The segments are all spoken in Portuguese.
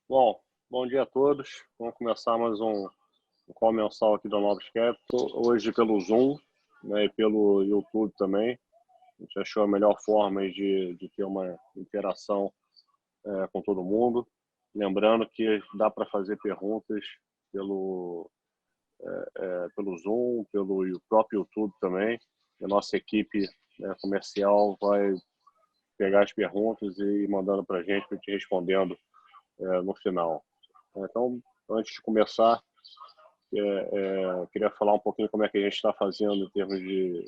Bom, bom dia a todos. Vamos começar mais um call mensal aqui da Novos Capital, hoje pelo Zoom, né, e pelo YouTube também. A gente achou a melhor forma aí de ter uma interação com todo mundo. Lembrando que dá para fazer perguntas pelo, pelo Zoom, pelo próprio YouTube também. A nossa equipe, né, comercial vai pegar as perguntas e ir mandando para a gente te respondendo no final. Então, antes de começar, queria falar um pouquinho como é que a gente está fazendo em termos de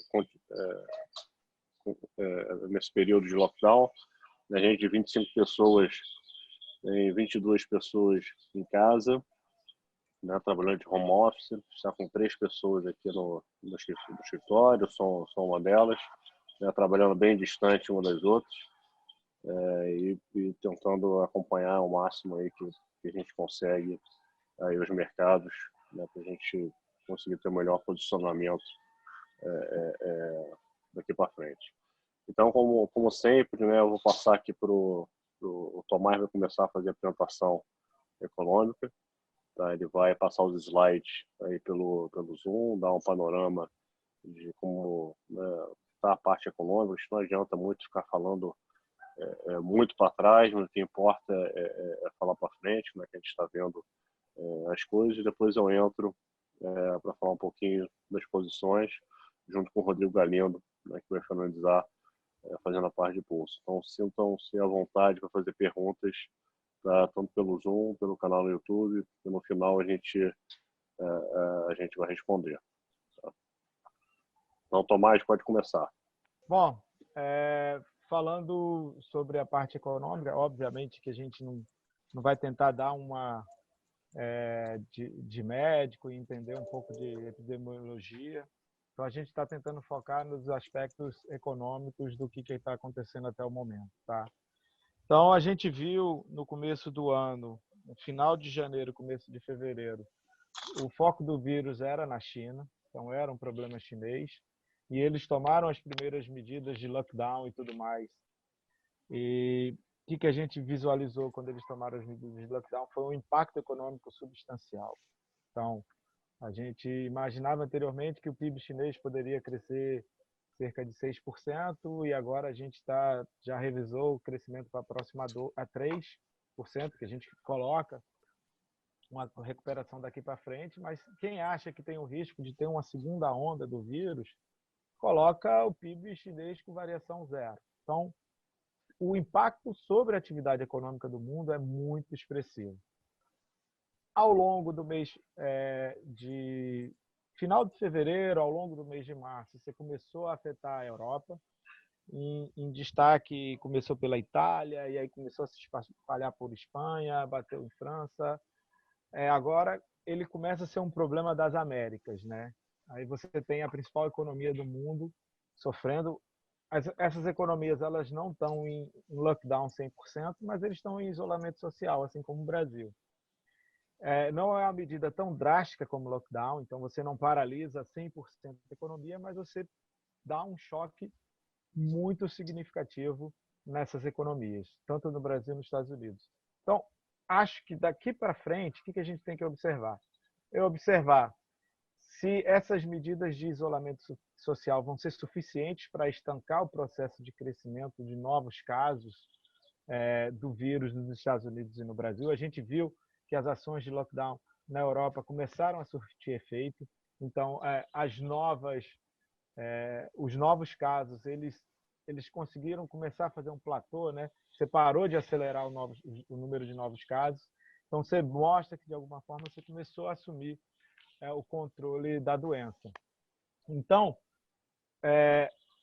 nesse período de lockdown. A gente de 25 pessoas tem 22 pessoas em casa, né, trabalhando de home office. Está com 3 pessoas aqui no escritório, sou uma delas, né, trabalhando bem distante uma das outras, e tentando acompanhar ao máximo aí que a gente consegue aí os mercados, né, para a gente conseguir ter o melhor posicionamento daqui para frente. Então, como sempre, né, eu vou passar aqui para o Tomás, vai começar a fazer a apresentação econômica. Tá? Ele vai passar os slides aí pelo Zoom, dar um panorama de como está a parte econômica. Isso não adianta muito ficar falando muito para trás, mas o que importa é falar para frente, como é que a gente está vendo as coisas, e depois eu entro para falar um pouquinho das posições, junto com o Rodrigo Galindo, né, que vai finalizar fazendo a parte de pulso. Então, sintam-se à vontade para fazer perguntas, tá? Tanto pelo Zoom, pelo canal no YouTube, e no final a gente vai responder. Tá? Então, Tomás, pode começar. Bom, falando sobre a parte econômica, obviamente que a gente não vai tentar dar uma de médico e entender um pouco de epidemiologia. Então, a gente está tentando focar nos aspectos econômicos do que está acontecendo até o momento. Tá? Então, a gente viu no começo do ano, no final de janeiro, começo de fevereiro, o foco do vírus era na China, então era um problema chinês, e eles tomaram as primeiras medidas de lockdown e tudo mais. E o que a gente visualizou quando eles tomaram as medidas de lockdown foi um impacto econômico substancial. Então, a gente imaginava anteriormente que o PIB chinês poderia crescer cerca de 6%, e agora a gente já revisou o crescimento para próximo a 3%, que a gente coloca uma recuperação daqui para frente, mas quem acha que tem o risco de ter uma segunda onda do vírus, coloca o PIB chinês com variação zero. Então, o impacto sobre a atividade econômica do mundo é muito expressivo. Ao longo do mês de final de fevereiro, ao longo do mês de março, você começou a afetar a Europa. Em destaque, começou pela Itália, e aí começou a se espalhar por Espanha, bateu em França. Agora, ele começa a ser um problema das Américas, né? Aí você tem a principal economia do mundo sofrendo. Essas economias, elas não estão em lockdown 100%, mas eles estão em isolamento social, assim como o Brasil. Não é uma medida tão drástica como o lockdown, então você não paralisa 100% da economia, mas você dá um choque muito significativo nessas economias, tanto no Brasil como nos Estados Unidos. Então, acho que daqui para frente, o que a gente tem que observar? Observar se essas medidas de isolamento social vão ser suficientes para estancar o processo de crescimento de novos casos do vírus nos Estados Unidos e no Brasil. A gente viu que as ações de lockdown na Europa começaram a surtir efeito. Então, os novos casos, eles conseguiram começar a fazer um platô, né? Você parou de acelerar o número de novos casos. Então, você mostra que, de alguma forma, você começou a assumir o controle da doença. Então,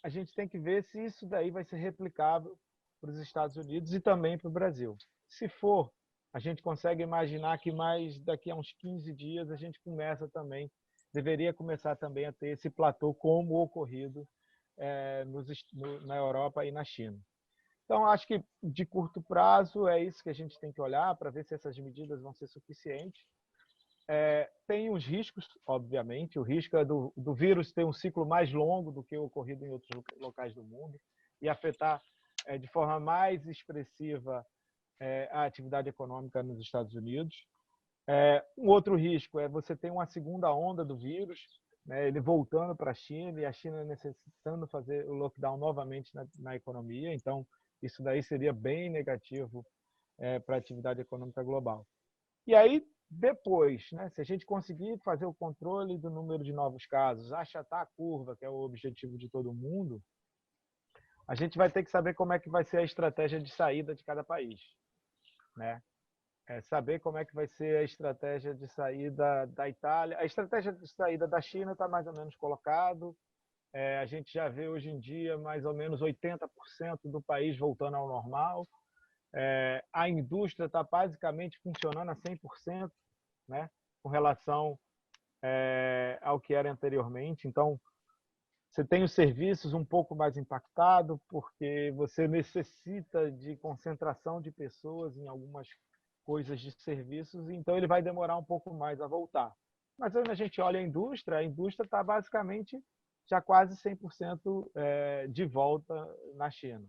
a gente tem que ver se isso daí vai ser replicável para os Estados Unidos e também para o Brasil. Se for, a gente consegue imaginar que mais daqui a uns 15 dias a gente deveria começar também a ter esse platô como ocorrido na Europa e na China. Então, acho que de curto prazo é isso que a gente tem que olhar para ver se essas medidas vão ser suficientes. Tem os riscos, obviamente. O risco é do vírus ter um ciclo mais longo do que o ocorrido em outros locais do mundo e afetar de forma mais expressiva a atividade econômica nos Estados Unidos. Um outro risco é você ter uma segunda onda do vírus, né, ele voltando para a China e a China necessitando fazer o lockdown novamente na economia. Então, isso daí seria bem negativo para a atividade econômica global. E aí, depois, né, se a gente conseguir fazer o controle do número de novos casos, achatar a curva, que é o objetivo de todo mundo, a gente vai ter que saber como é que vai ser a estratégia de saída de cada país, né? Saber como é que vai ser a estratégia de saída da Itália. A estratégia de saída da China está mais ou menos colocado. A gente já vê hoje em dia mais ou menos 80% do país voltando ao normal. A indústria está basicamente funcionando a 100%, né, com relação ao que era anteriormente. Então, você tem os serviços um pouco mais impactados, porque você necessita de concentração de pessoas em algumas coisas de serviços, então ele vai demorar um pouco mais a voltar. Mas quando a gente olha a indústria está basicamente já quase 100% de volta na China.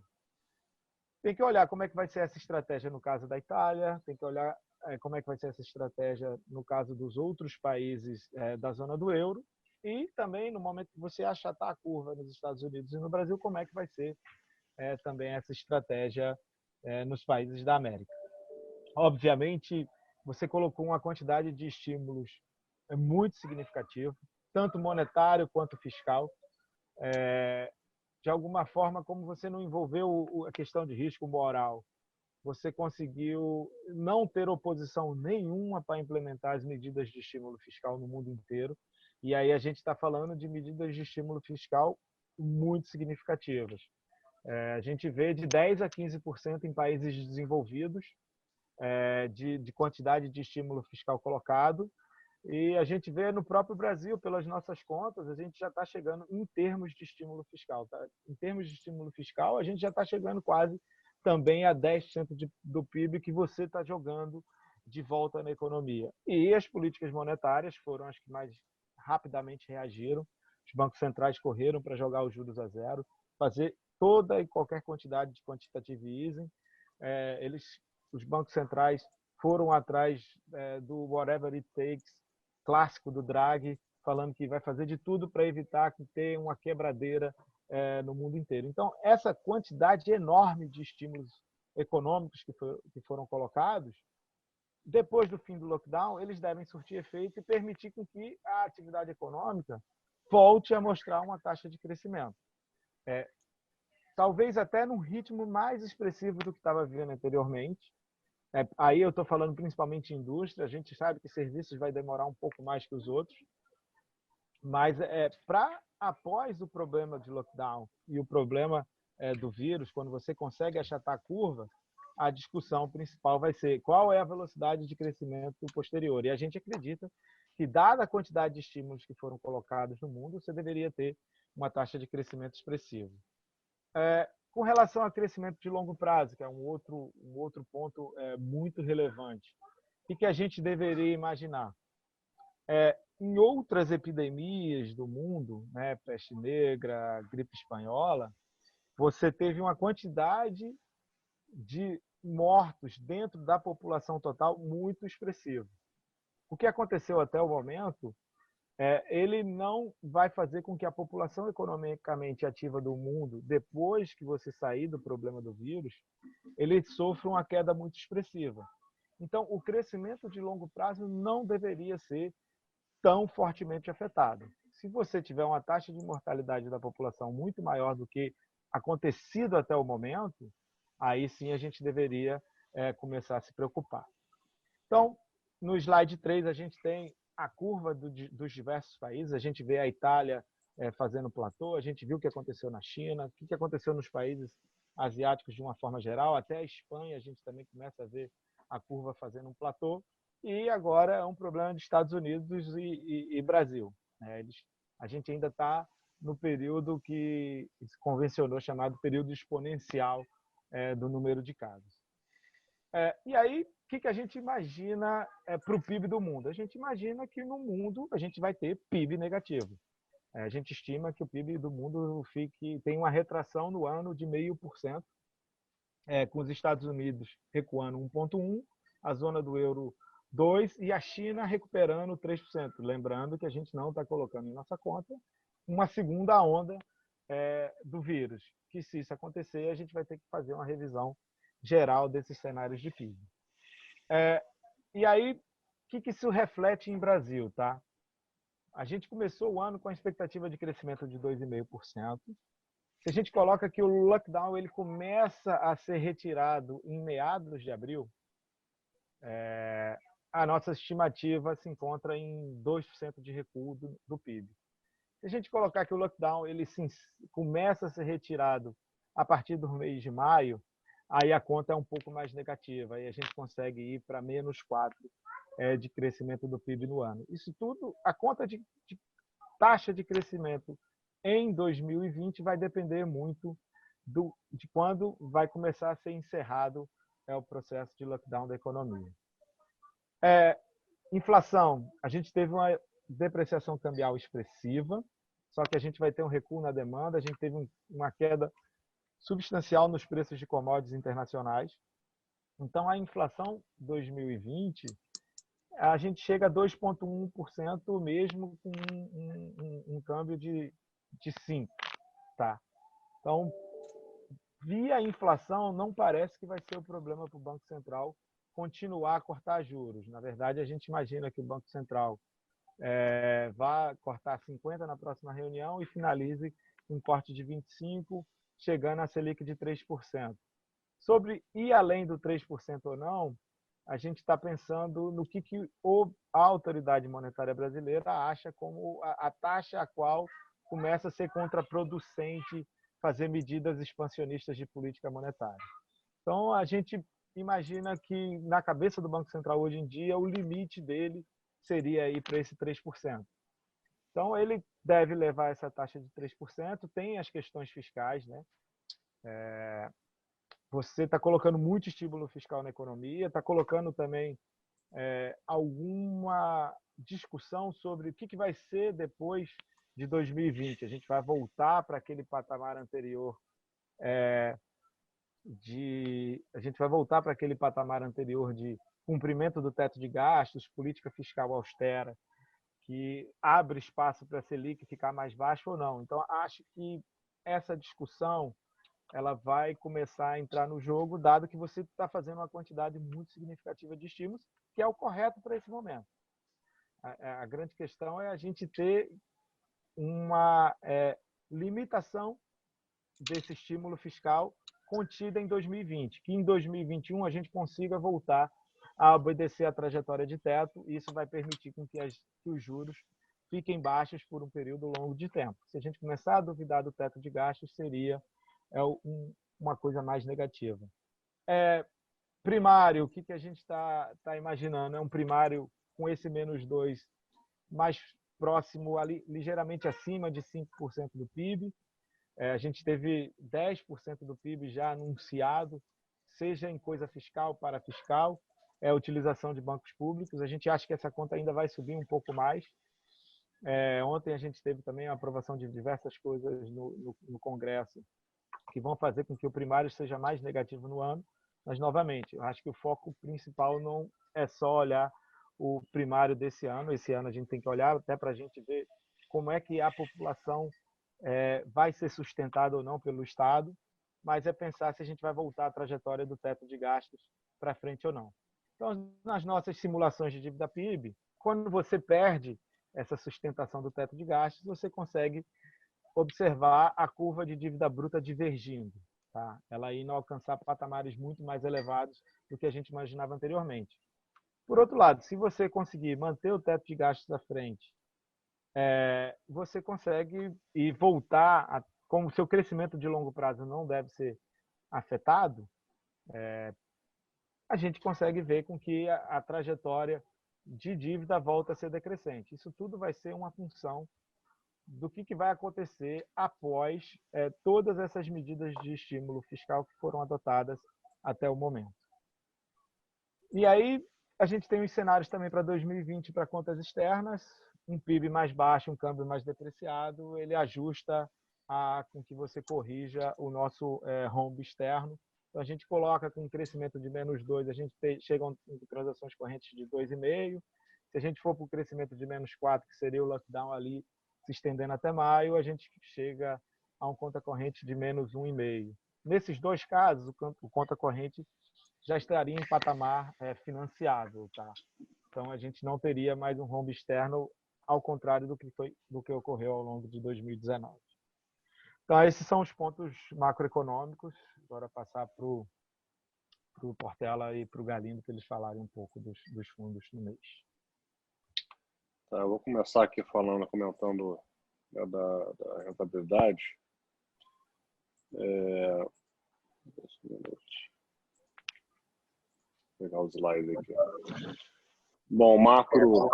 Tem que olhar como é que vai ser essa estratégia no caso da Itália, tem que olhar como é que vai ser essa estratégia no caso dos outros países da zona do euro, e também no momento que você achatar a curva nos Estados Unidos e no Brasil, como é que vai ser também essa estratégia nos países da América. Obviamente, você colocou uma quantidade de estímulos muito significativo, tanto monetário quanto fiscal. De alguma forma, como você não envolveu a questão de risco moral, você conseguiu não ter oposição nenhuma para implementar as medidas de estímulo fiscal no mundo inteiro. E aí a gente está falando de medidas de estímulo fiscal muito significativas. A gente vê de 10% a 15% em países desenvolvidos, de quantidade de estímulo fiscal colocado, e a gente vê no próprio Brasil, pelas nossas contas, a gente já está chegando em termos de estímulo fiscal. Tá? Em termos de estímulo fiscal, a gente já está chegando quase também a 10% do PIB que você está jogando de volta na economia. E as políticas monetárias foram as que mais rapidamente reagiram. Os bancos centrais correram para jogar os juros a zero, fazer toda e qualquer quantidade de quantitative easing. Os bancos centrais foram atrás do whatever it takes, clássico do Draghi, falando que vai fazer de tudo para evitar que tenha uma quebradeira no mundo inteiro. Então, essa quantidade enorme de estímulos econômicos que foram colocados, depois do fim do lockdown, eles devem surtir efeito e permitir com que a atividade econômica volte a mostrar uma taxa de crescimento. Talvez até num ritmo mais expressivo do que estava vivendo anteriormente. Aí eu estou falando principalmente em indústria, a gente sabe que serviços vai demorar um pouco mais que os outros, mas para após o problema de lockdown e o problema do vírus, quando você consegue achatar a curva, a discussão principal vai ser qual é a velocidade de crescimento posterior. E a gente acredita que, dada a quantidade de estímulos que foram colocados no mundo, você deveria ter uma taxa de crescimento expressiva. Com relação ao crescimento de longo prazo, que é um outro ponto muito relevante, o que a gente deveria imaginar? Em outras epidemias do mundo, né, peste negra, gripe espanhola, você teve uma quantidade de mortos dentro da população total muito expressiva. O que aconteceu até o momento ele não vai fazer com que a população economicamente ativa do mundo, depois que você sair do problema do vírus, ele sofra uma queda muito expressiva. Então, o crescimento de longo prazo não deveria ser tão fortemente afetado. Se você tiver uma taxa de mortalidade da população muito maior do que acontecido até o momento, aí sim a gente deveria começar a se preocupar. Então, no slide 3, a gente tem a curva dos diversos países. A gente vê a Itália fazendo platô, a gente viu o que aconteceu na China, o que aconteceu nos países asiáticos de uma forma geral, até a Espanha a gente também começa a ver a curva fazendo um platô, e agora é um problema de Estados Unidos e Brasil. A gente ainda está no período que se convencionou chamado período exponencial do número de casos. E aí, o que a gente imagina para o PIB do mundo? A gente imagina que no mundo a gente vai ter PIB negativo. A gente estima que o PIB do mundo tem uma retração no ano de 0,5%. com os Estados Unidos recuando 1,1%, a zona do euro 2% e a China recuperando 3%. Lembrando que a gente não está colocando em nossa conta uma segunda onda do vírus, que se isso acontecer, a gente vai ter que fazer uma revisão geral desses cenários de PIB. E aí, o que isso reflete em Brasil? Tá? A gente começou o ano com a expectativa de crescimento de 2,5%. Se a gente coloca que o lockdown ele começa a ser retirado em meados de abril, a nossa estimativa se encontra em 2% de recuo do PIB. Se a gente colocar que o lockdown ele começa a ser retirado a partir do mês de maio, aí a conta é um pouco mais negativa, aí a gente consegue ir para -4% de crescimento do PIB no ano. Isso tudo, a conta de taxa de crescimento em 2020 vai depender muito de quando vai começar a ser encerrado o processo de lockdown da economia. Inflação, a gente teve uma depreciação cambial expressiva, só que a gente vai ter um recuo na demanda, a gente teve uma queda substancial nos preços de commodities internacionais. Então, a inflação 2020, a gente chega a 2,1% mesmo com um câmbio de 5%. Tá? Então, via inflação, não parece que vai ser o problema para o Banco Central continuar a cortar juros. Na verdade, a gente imagina que o Banco Central vai cortar 50 na próxima reunião e finalize um corte de 25, chegando a Selic de 3%. Sobre ir além do 3% ou não, a gente está pensando no que a autoridade monetária brasileira acha como a taxa a qual começa a ser contraproducente fazer medidas expansionistas de política monetária. Então, a gente imagina que, na cabeça do Banco Central hoje em dia, o limite dele seria ir para esse 3%. Então, ele deve levar essa taxa de 3%. Tem as questões fiscais, né? Você está colocando muito estímulo fiscal na economia, está colocando também alguma discussão sobre o que vai ser depois de 2020. A gente vai voltar para aquele patamar anterior de cumprimento do teto de gastos, política fiscal austera, que abre espaço para a Selic ficar mais baixo ou não. Então, acho que essa discussão ela vai começar a entrar no jogo, dado que você está fazendo uma quantidade muito significativa de estímulos, que é o correto para esse momento. A grande questão é a gente ter uma limitação desse estímulo fiscal contida em 2020, que em 2021 a gente consiga voltar a obedecer a trajetória de teto, e isso vai permitir com que os juros fiquem baixos por um período longo de tempo. Se a gente começar a duvidar do teto de gastos, seria uma coisa mais negativa. Primário, o que a gente está imaginando? É um primário com esse -2 mais próximo, ali, ligeiramente acima de 5% do PIB. A gente teve 10% do PIB já anunciado, seja em coisa fiscal, parafiscal, a utilização de bancos públicos. A gente acha que essa conta ainda vai subir um pouco mais. Ontem a gente teve também a aprovação de diversas coisas no Congresso que vão fazer com que o primário seja mais negativo no ano. Mas, novamente, eu acho que o foco principal não é só olhar o primário desse ano. Esse ano a gente tem que olhar até para a gente ver como é que a população vai ser sustentada ou não pelo Estado, mas é pensar se a gente vai voltar à trajetória do teto de gastos para frente ou não. Então, nas nossas simulações de dívida PIB, quando você perde essa sustentação do teto de gastos, você consegue observar a curva de dívida bruta divergindo, tá? Ela indo alcançar patamares muito mais elevados do que a gente imaginava anteriormente. Por outro lado, se você conseguir manter o teto de gastos à frente, você consegue ir voltar, como o seu crescimento de longo prazo não deve ser afetado, a gente consegue ver com que a trajetória de dívida volta a ser decrescente. Isso tudo vai ser uma função do que vai acontecer após todas essas medidas de estímulo fiscal que foram adotadas até o momento. E aí a gente tem os cenários também para 2020 para contas externas, um PIB mais baixo, um câmbio mais depreciado, ele ajusta com que você corrija o nosso rombo externo Então, a gente coloca com um crescimento de -2, a gente chega a transações correntes de 2,5. Se a gente for para o crescimento de -4, que seria o lockdown ali se estendendo até maio, a gente chega a um conta corrente de -1,5. Nesses dois casos, o conta corrente já estaria em patamar financiável, tá? Então, a gente não teria mais um rombo externo, ao contrário do que ocorreu ao longo de 2019. Então, esses são os pontos macroeconômicos. Agora passar para o Portela e para o Galindo, para eles falarem um pouco dos fundos no mês. Tá, eu vou começar aqui comentando da rentabilidade. Vou pegar os slides aqui. Bom, o macro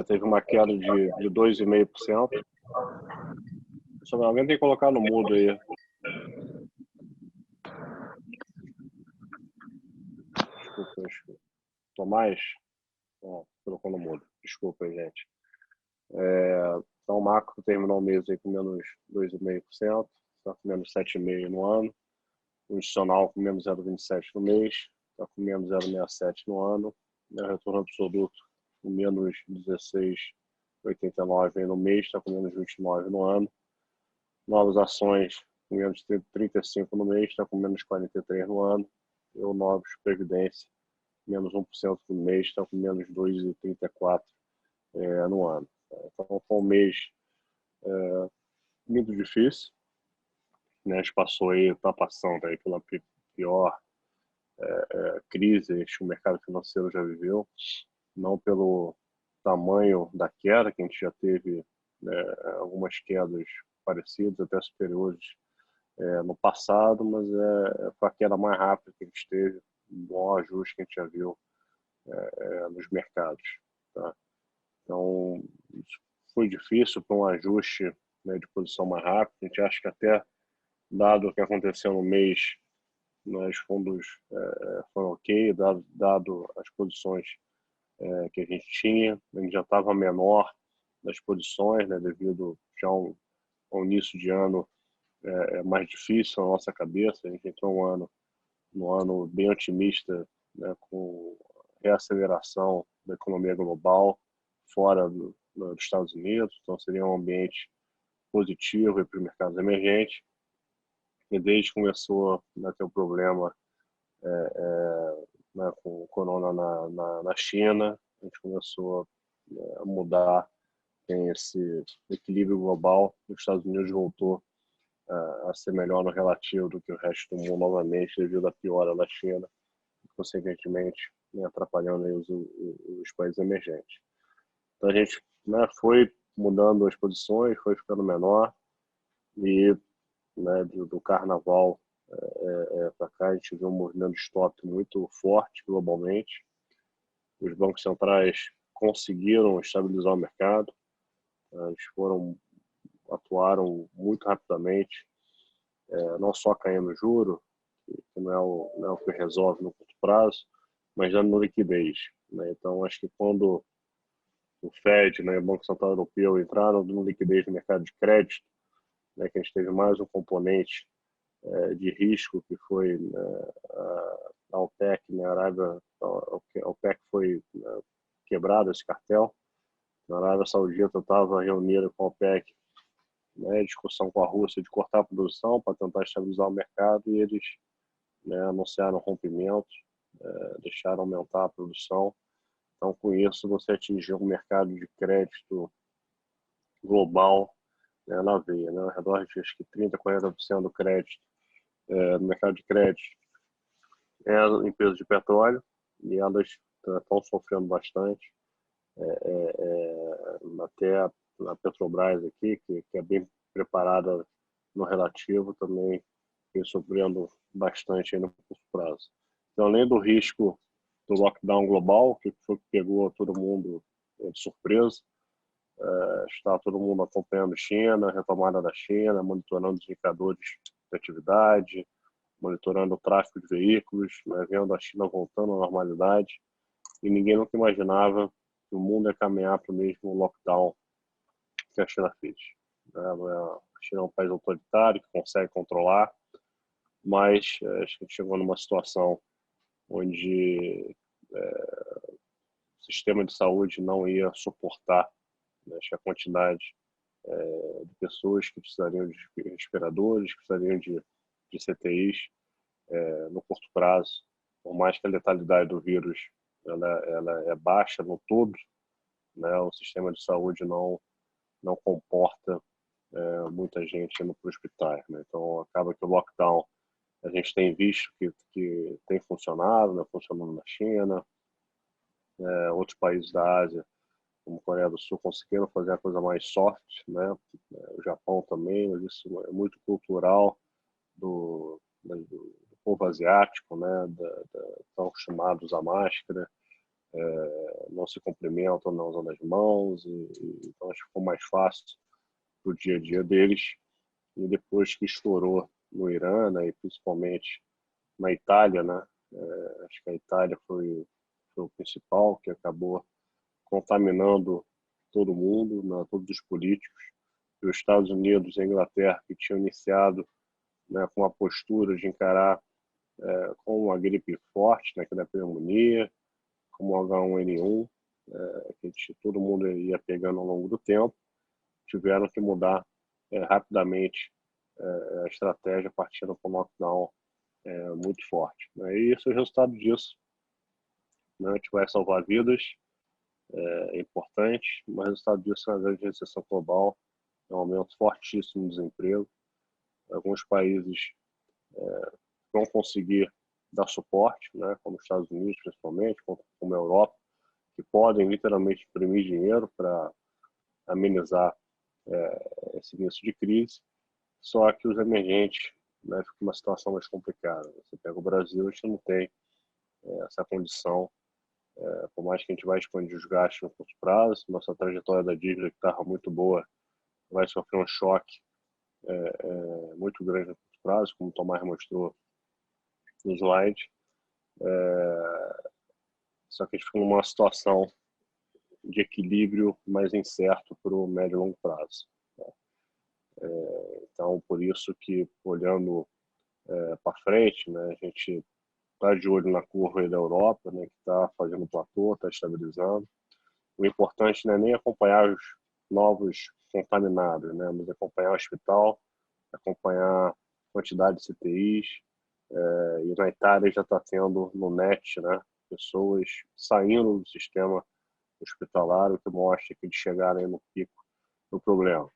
teve uma queda de 2,5%. Alguém tem que colocar no mudo aí. Desculpa. Tomás? Colocou no mudo. Desculpa, gente. Então, o macro terminou o mês aí com -2,5%, está com -7,5% no ano. O institucional com -0,27% no mês, está com -0,67% no ano. O retorno absoluto com -16,89% no mês, está com -29% no ano. Novas ações com -35% no mês, está com -43% no ano. E o Novos Previdência, -1% no mês, está com -2,34% no ano. Então, foi um mês muito difícil, né? A gente está passando aí pela pior crise que o mercado financeiro já viveu, não pelo tamanho da queda, que a gente já teve algumas quedas parecidas, até superiores no passado, mas foi a queda mais rápida que a gente teve, um bom ajuste que a gente já viu nos mercados. Tá? Então, isso foi difícil para um ajuste, né, de posição mais rápido. A gente acha que até, dado o que aconteceu no mês, os fundos foram ok, dado as posições que a gente tinha. A gente já estava menor nas posições, né, devido já ao início de ano mais difícil na nossa cabeça. A gente entrou no ano bem otimista, né, com reaceleração da economia global fora dos Estados Unidos, então seria um ambiente positivo para os mercados emergentes. E desde que começou a ter um problema né, com o corona na China, a gente começou a mudar, tem esse equilíbrio global. Os Estados Unidos voltou a ser melhor no relativo do que o resto do mundo novamente, devido à piora da China, consequentemente, né, atrapalhando aí os países emergentes. Então a gente, né, foi mudando as posições, foi ficando menor, e, né, do carnaval para cá a gente viu um movimento de stop muito forte globalmente. Os bancos centrais conseguiram estabilizar o mercado, eles atuaram muito rapidamente, não só caindo o juro, que não é o que resolve no curto prazo, mas dando liquidez, né? Então acho que quando o Fed, né, o Banco Central Europeu, entraram dando liquidez no mercado de crédito, né, que a gente teve mais um componente de risco, que foi a OPEC, né, a OPEC foi quebrada, esse cartel. A Arábia Saudita estava reunida com a OPEC, né, discussão com a Rússia de cortar a produção para tentar estabilizar o mercado, e eles, né, anunciaram rompimento, deixaram aumentar a produção. Então, com isso, você atingiu um mercado de crédito global, né, na veia, né, ao redor de acho que 30%, 40% do crédito no mercado de crédito empresas de petróleo, e elas estão sofrendo bastante. Até a Petrobras aqui, que é bem preparada no relativo, também vem sofrendo bastante aí no curto prazo. Então, além do risco do lockdown global, que foi que pegou todo mundo de surpresa, está todo mundo acompanhando a China, a retomada da China, monitorando os indicadores de atividade, monitorando o tráfego de veículos, né, vendo a China voltando à normalidade, e ninguém nunca imaginava que o mundo ia caminhar para o mesmo lockdown que a China fez. A China é um país autoritário que consegue controlar, mas acho que a gente chegou numa situação onde o sistema de saúde não ia suportar, né, acho que a quantidade de pessoas que precisariam de respiradores, que precisariam de CTIs no curto prazo, por mais que a letalidade do vírus ela é baixa no todo, né, o sistema de saúde não comporta muita gente indo para o hospital, né? Então acaba que o lockdown a gente tem visto que tem funcionado, né? Funcionando na China, outros países da Ásia, como Coreia do Sul, conseguiram fazer a coisa mais soft, né? O Japão também, mas isso é muito cultural do povo asiático, né? Estão acostumados à máscara, não se cumprimentam, não usando as mãos, então acho que ficou mais fácil para o dia a dia deles. E depois que estourou no Irã, né, e principalmente na Itália, né, acho que a Itália foi o principal que acabou contaminando todo mundo, né, todos os políticos. E os Estados Unidos e a Inglaterra, que tinham iniciado, né, com a postura de encarar com uma gripe forte, né, que era a pneumonia, como o H1N1, que todo mundo ia pegando ao longo do tempo, tiveram que mudar rapidamente a estratégia partindo para um lockdown muito forte, né? E esse é o resultado disso, né? A gente vai salvar vidas, é importante, mas o resultado disso é uma grande recessão global, um aumento fortíssimo do desemprego. Alguns países vão conseguir dar suporte, né? Como os Estados Unidos, principalmente, como a Europa, que podem literalmente imprimir dinheiro para amenizar esse início de crise. Só que os emergentes, né, fica uma situação mais complicada. Você pega o Brasil, a gente não tem essa condição, por mais que a gente vai expandir os gastos no curto prazo, nossa trajetória da dívida que estava muito boa vai sofrer um choque muito grande no curto prazo, como o Tomás mostrou no slide. Só que a gente fica numa situação de equilíbrio mais incerto para o médio e longo prazo. Então, por isso que, olhando para frente, né, a gente está de olho na curva aí da Europa, né, que está fazendo platô, está estabilizando. O importante não é nem acompanhar os novos contaminados, né, mas acompanhar o hospital, acompanhar a quantidade de CTIs. E na Itália já está tendo no NET, né, pessoas saindo do sistema hospitalar, o que mostra que eles chegaram no pico do problema.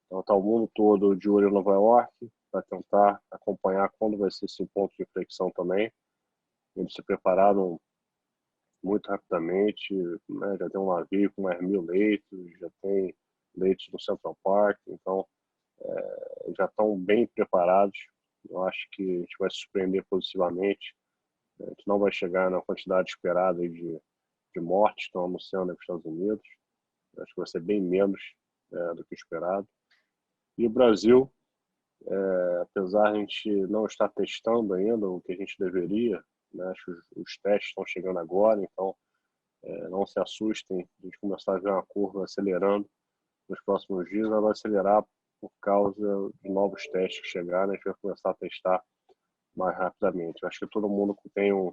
Então está o mundo todo de olho em Nova York para tentar acompanhar quando vai ser esse ponto de inflexão também. Eles se prepararam muito rapidamente, né? Já tem um navio com mais 1.000 leitos, já tem leitos no Central Park, então já estão bem preparados. Eu acho que a gente vai se surpreender positivamente. A gente não vai chegar na quantidade esperada de mortes que estão anunciando nos Estados Unidos. Eu acho que vai ser bem menos do que esperado. E o Brasil, apesar de a gente não estar testando ainda o que a gente deveria, né? Acho que os testes estão chegando agora, então não se assustem, a gente começar a ver uma curva acelerando nos próximos dias, ela vai acelerar por causa de novos testes que chegarem, a gente vai começar a testar mais rapidamente. Eu acho que todo mundo que tem um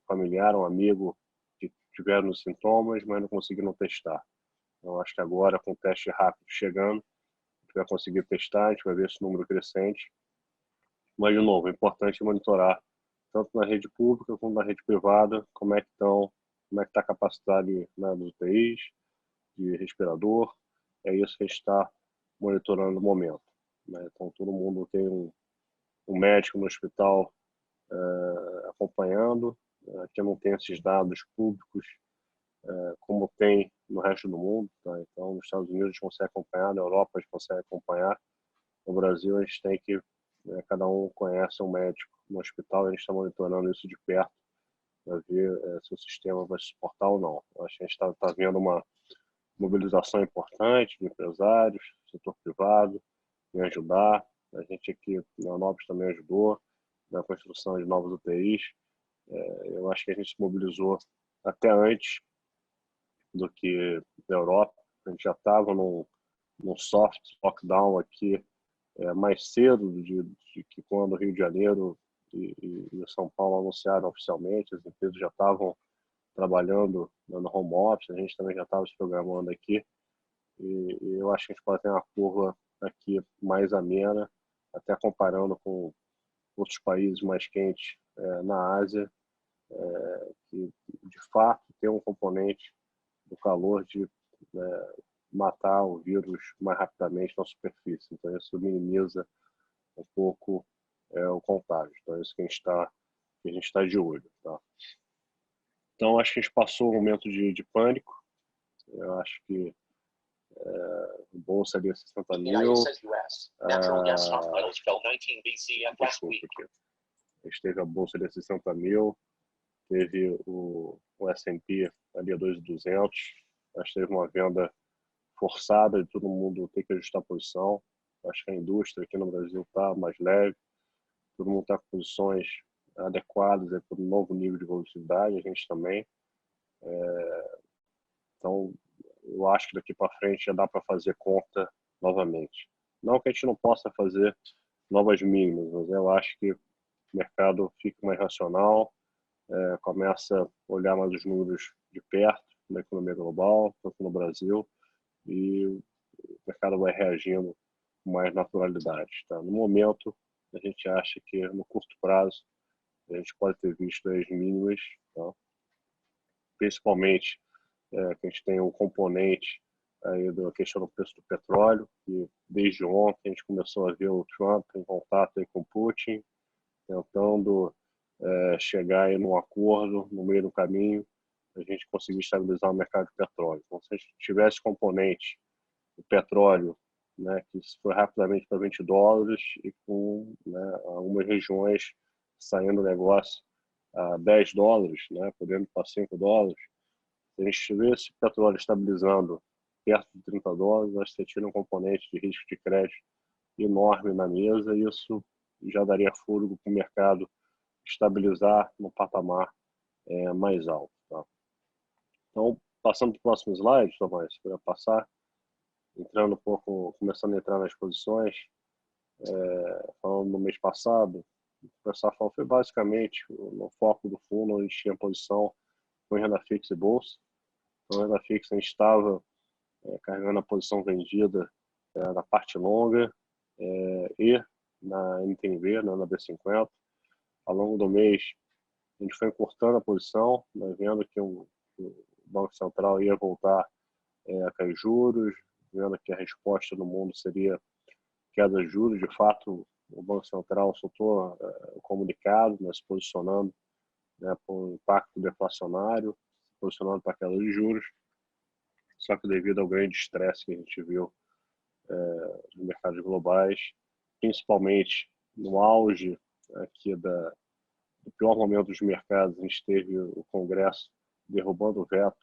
familiar, um amigo que tiveram os sintomas, mas não conseguiram testar. Então, acho que agora, com o teste rápido chegando, a gente vai conseguir testar, a gente vai ver esse número crescente. Mas, de novo, é importante monitorar, tanto na rede pública como na rede privada, como é que está a capacidade, né, dos UTIs, de respirador. É isso que a gente está monitorando no momento, né? Então, todo mundo tem um médico no hospital acompanhando. Aqui não tem esses dados públicos como tem no resto do mundo, tá? Então, nos Estados Unidos a gente consegue acompanhar, na Europa a gente consegue acompanhar. No Brasil a gente tem que, cada um conhece um médico no hospital, a gente está monitorando isso de perto para ver se o sistema vai suportar ou não. Eu acho que a gente está vendo uma mobilização importante de empresários, setor privado, em ajudar. A gente aqui na Nobres também ajudou na construção de novos UTIs. Eu acho que a gente se mobilizou até antes do que na Europa. A gente já estava num soft lockdown aqui mais cedo de que quando o Rio de Janeiro e São Paulo anunciaram oficialmente, as empresas já estavam trabalhando no home office, a gente também já estava se programando aqui, e eu acho que a gente pode ter uma curva aqui mais amena, até comparando com outros países mais quentes na Ásia, que de fato tem um componente do calor de matar o vírus mais rapidamente na superfície. Então isso minimiza um pouco o contágio. Então é isso que a gente está de olho. Tá? Então acho que a gente passou um momento de pânico. Eu acho que o bolsa ali 60 mil. Desculpa aqui. A gente teve a bolsa de 60 mil, teve o S&P ali a 2.200, acho que teve uma venda forçada de todo mundo ter que ajustar a posição. Acho que a indústria aqui no Brasil está mais leve, todo mundo está com posições adequadas para um novo nível de volatilidade, a gente também. Então, eu acho que daqui para frente já dá para fazer conta novamente. Não que a gente não possa fazer novas mínimas, mas eu acho que o mercado fica mais racional, começa a olhar mais os números de perto da economia global, tanto no Brasil, e o mercado vai reagindo com mais naturalidade. Tá? No momento, a gente acha que no curto prazo a gente pode ter visto as mínimas, tá? Principalmente que a gente tem o componente aí da questão do preço do petróleo, e desde ontem a gente começou a ver o Trump em contato aí com o Putin, tentando chegar aí num acordo no meio do caminho, a gente conseguir estabilizar o mercado de petróleo. Então, se a gente tivesse componente do petróleo, né, que foi rapidamente para $20 e com algumas regiões saindo negócio a $10, né, podendo para $5, se a gente tivesse petróleo estabilizando perto de $30, nós teríamos um componente de risco de crédito enorme na mesa, e isso já daria fôlego para o mercado estabilizar no patamar mais alto. Tá? Então, passando para o próximo slide, Tomás, para passar, entrando um pouco, começando a entrar nas posições, falando no mês passado, o que foi basicamente no foco do fundo, a gente tinha posição com renda fixa e bolsa. Então, renda fixa a gente estava carregando a posição vendida na parte longa e na NTNB, na B50. Ao longo do mês, a gente foi encurtando a posição, né, vendo que o Banco Central ia voltar a cair juros, vendo que a resposta no mundo seria queda de juros. De fato, o Banco Central soltou o comunicado, né, se posicionando para o impacto deflacionário, se posicionando para a queda de juros. Só que devido ao grande estresse que a gente viu nos mercados globais, principalmente no auge aqui do pior momento dos mercados, a gente teve o Congresso derrubando o veto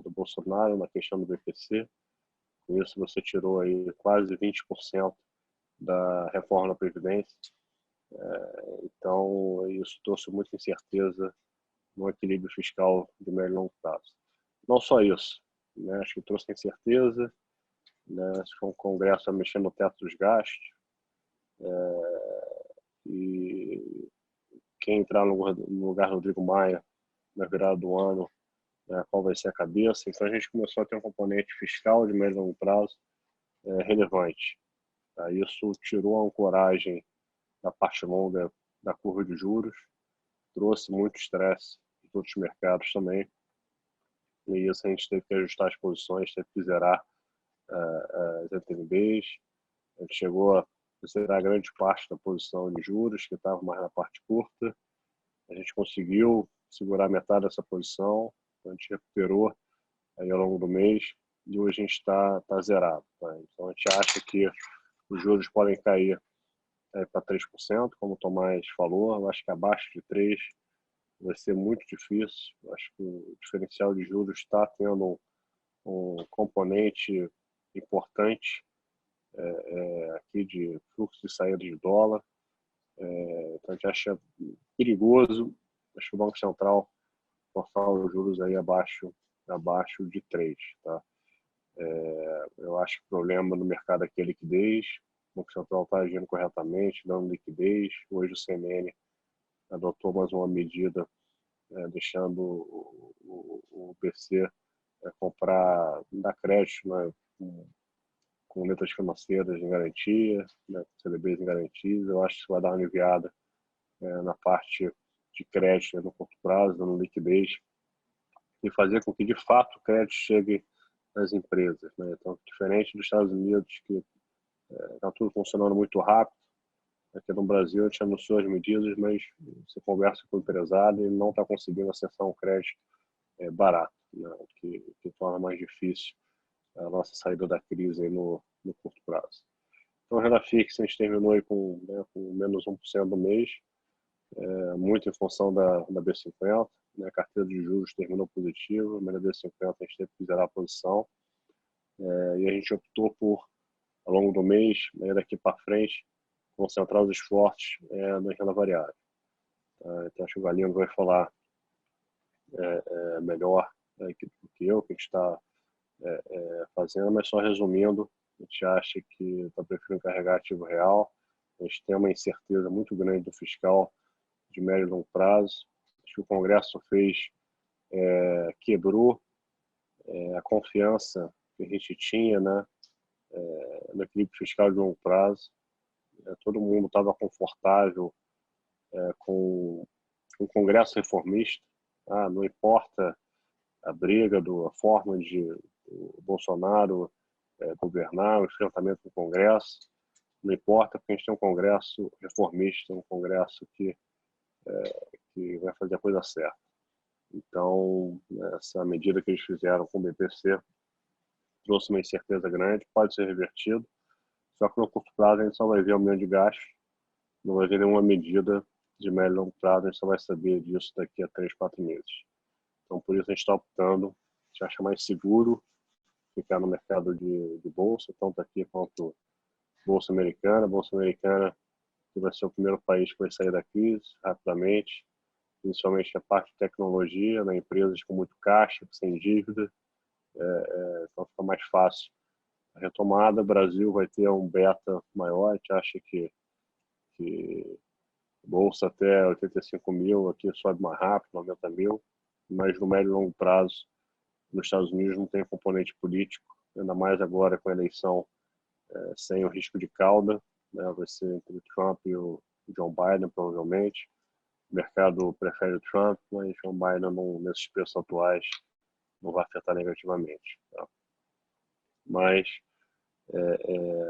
do Bolsonaro na questão do BPC. Com isso, você tirou aí quase 20% da reforma da Previdência. Então, isso trouxe muita incerteza no equilíbrio fiscal de médio e longo prazo. Não só isso, né? Acho que trouxe incerteza, né? Acho que o Congresso vai mexer no teto dos gastos, e quem entrar no lugar do Rodrigo Maia na virada do ano, né, qual vai ser a cabeça. Então a gente começou a ter um componente fiscal de médio e longo prazo relevante. Tá? Isso tirou a ancoragem da parte longa da curva de juros, trouxe muito estresse em outros mercados também, e isso a gente teve que ajustar as posições, teve que zerar as NTNBs. A gente chegou a zerar grande parte da posição de juros, que estava mais na parte curta. A gente conseguiu segurar metade dessa posição, a gente recuperou aí ao longo do mês, e hoje a gente está zerado. Tá? Então a gente acha que os juros podem cair para 3%, como o Tomás falou. Eu acho que abaixo de 3% vai ser muito difícil. Eu acho que o diferencial de juros está tendo um componente importante aqui de fluxo de saída de dólar. Então a gente acha perigoso, acho que o Banco Central forçar os juros aí abaixo de 3%. Tá? Eu acho que o problema no mercado aqui é a liquidez. o Banco Central está agindo corretamente, dando liquidez. Hoje o CNN adotou mais uma medida, deixando o BC comprar, dar crédito, né, com letras financeiras em garantia, né, com CDBs em garantias. Eu acho que isso vai dar uma aliviada na parte de crédito, né, no curto prazo, dando liquidez, e fazer com que, de fato, o crédito chegue às empresas, né? Então, diferente dos Estados Unidos, que está tudo funcionando muito rápido, aqui no Brasil a gente anunciou as medidas, mas você conversa com o empresário e não está conseguindo acessar um crédito barato, né? que torna mais difícil a nossa saída da crise aí no curto prazo. Então, a renda fixa a gente terminou aí com menos 1% no mês, muito em função da B50, né? A carteira de juros terminou positiva, mas na B50 a gente teve que zerar a posição, e a gente optou por, ao longo do mês, né, daqui para frente, concentrar os esforços na renda variável. Então, acho que o Galindo vai falar melhor do que eu, que a gente está fazendo, mas só resumindo, a gente acha que está preferindo carregar ativo real. A gente tem uma incerteza muito grande do fiscal de médio e longo prazo. Acho que o Congresso quebrou a confiança que a gente tinha, né, no equilíbrio fiscal de longo prazo. Todo mundo estava confortável com o Congresso reformista. Não importa a briga, a forma de o Bolsonaro governar, o enfrentamento com o Congresso, não importa, porque a gente tem um Congresso reformista, um Congresso que vai fazer a coisa certa. Então, essa medida que eles fizeram com o BPC trouxe uma incerteza grande, pode ser revertido, só que no curto prazo a gente só vai ver aumento de gasto, não vai ver nenhuma medida de médio e longo prazo, a gente só vai saber disso daqui a 3, 4 meses. Então, por isso a gente está optando, a gente acha mais seguro ficar no mercado de bolsa, tanto aqui quanto bolsa americana. Bolsa americana que vai ser o primeiro país que vai sair da crise rapidamente, principalmente a parte de tecnologia, né, empresas com muito caixa, sem dívida, então fica mais fácil a retomada. O Brasil vai ter um beta maior, a gente acha que bolsa até 85 mil, aqui sobe mais rápido, 90 mil, mas no médio e longo prazo, nos Estados Unidos não tem componente político, ainda mais agora com a eleição sem o risco de cauda, né, vai ser entre o Trump e o John Biden, provavelmente. O mercado prefere o Trump, mas John Biden, nesses preços atuais, não vai afetar negativamente. Tá? Mas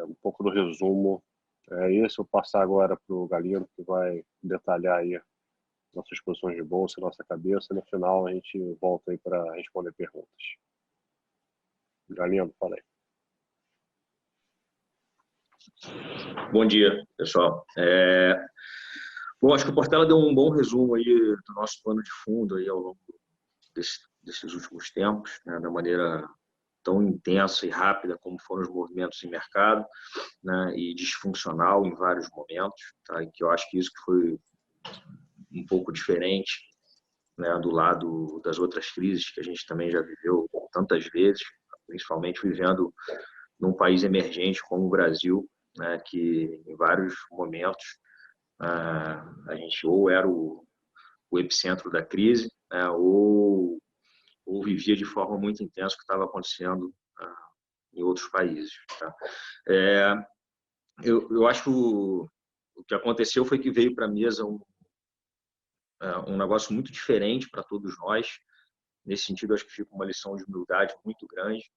um pouco do resumo é esse. Eu vou passar agora para o Galindo, que vai detalhar aí nossas posições de bolsa, nossa cabeça. No final, a gente volta aí para responder perguntas. Galindo, fala aí. Bom dia, pessoal. Bom, acho que o Portela deu um bom resumo aí do nosso plano de fundo aí ao longo desses últimos tempos, né, da maneira tão intensa e rápida como foram os movimentos em mercado, né, e disfuncional em vários momentos, tá? E que eu acho que isso que foi um pouco diferente, né, do lado das outras crises que a gente também já viveu tantas vezes, principalmente vivendo num país emergente como o Brasil, né, que em vários momentos a gente ou era o epicentro da crise, né, ou vivia de forma muito intensa o que estava acontecendo em outros países. Tá? Eu acho que o que aconteceu foi que veio para a mesa um negócio muito diferente para todos nós. Nesse sentido, acho que fica uma lição de humildade muito grande,